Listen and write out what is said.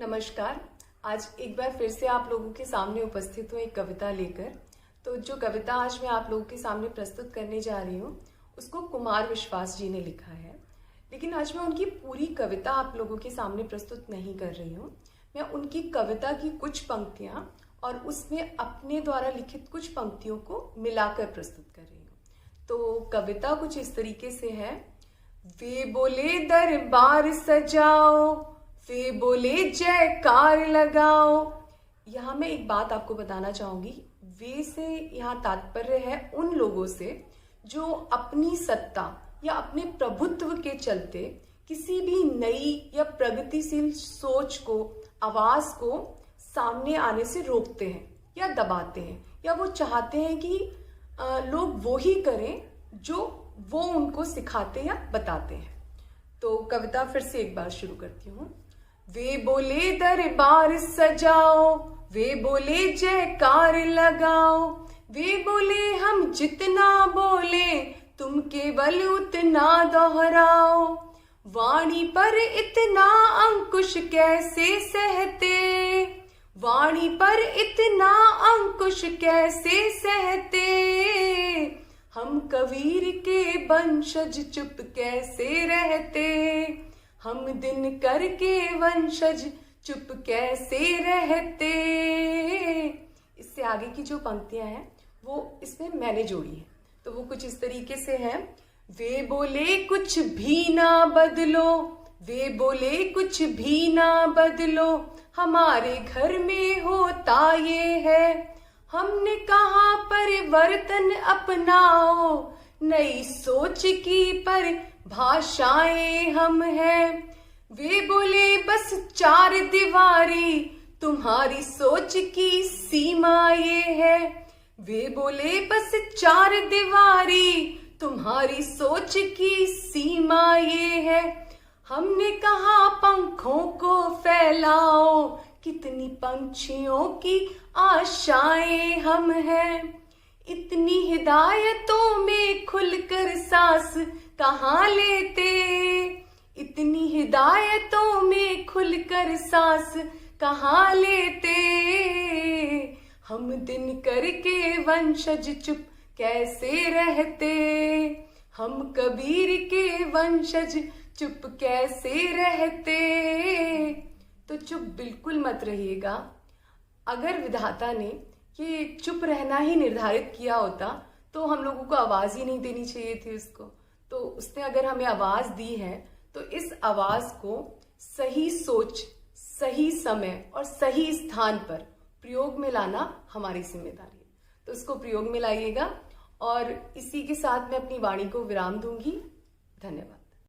नमस्कार। आज एक बार फिर से आप लोगों के सामने उपस्थित हूँ एक कविता लेकर। तो जो कविता आज मैं आप लोगों के सामने प्रस्तुत करने जा रही हूँ उसको कुमार विश्वास जी ने लिखा है। लेकिन आज मैं उनकी पूरी कविता आप लोगों के सामने प्रस्तुत नहीं कर रही हूँ। मैं उनकी कविता की कुछ पंक्तियाँ और उसमें अपने द्वारा लिखित कुछ पंक्तियों को मिलाकर प्रस्तुत कर रही हूँ। तो कविता कुछ इस तरीके से है। वे बोले दरबार सजाओ, वे बोले जयकार लगाओ। यहाँ मैं एक बात आपको बताना चाहूंगी। वे से यहाँ तात्पर्य है उन लोगों से जो अपनी सत्ता या अपने प्रभुत्व के चलते किसी भी नई या प्रगतिशील सोच को, आवाज को सामने आने से रोकते हैं या दबाते हैं, या वो चाहते हैं कि लोग वो ही करें जो वो उनको सिखाते या बताते हैं। तो कविता फिर से एक बार शुरू करती हूँ। वे बोले दरबार सजाओ, वे बोले जयकार लगाओ, वे बोले हम जितना बोले तुम केवल उतना दोहराओ। वाणी पर इतना अंकुश कैसे सहते, वाणी पर इतना अंकुश कैसे सहते। हम कबीर के वंशज चुप कैसे रहते, हम दिनकर के वंशज चुप कैसे रहते। इससे आगे की जो पंक्तियां हैं वो इसमें मैंने जोड़ी है। तो वो कुछ इस तरीके से है। वे बोले कुछ भी ना बदलो, वे बोले कुछ भी ना बदलो, हमारे घर में होता ये है। हमने कहा परिवर्तन अपनाओ, नई सोच की परिभाषाएं हम हैं। वे बोले बस चार दीवारी, तुम्हारी सोच की सीमा ये है। वे बोले बस चार दीवारी, तुम्हारी सोच की सीमा ये है। हमने कहा पंखों को फैलाओ, कितनी पंछियों की आशाएं हम हैं। इतनी हिदायतों में खुलकर सांस कहाँ लेते, इतनी हिदायतों में खुलकर सांस कहाँ लेते। हम दिनकर के वंशज चुप कैसे रहते, हम कबीर के वंशज चुप कैसे रहते। तो चुप बिल्कुल मत रहिएगा। अगर विधाता ने ये चुप रहना ही निर्धारित किया होता तो हम लोगों को आवाज ही नहीं देनी चाहिए थी उसको। तो उसने अगर हमें आवाज दी है तो इस आवाज को सही सोच, सही समय और सही स्थान पर प्रयोग में लाना हमारी जिम्मेदारी है। तो उसको प्रयोग में लाइएगा। और इसी के साथ मैं अपनी वाणी को विराम दूंगी। धन्यवाद।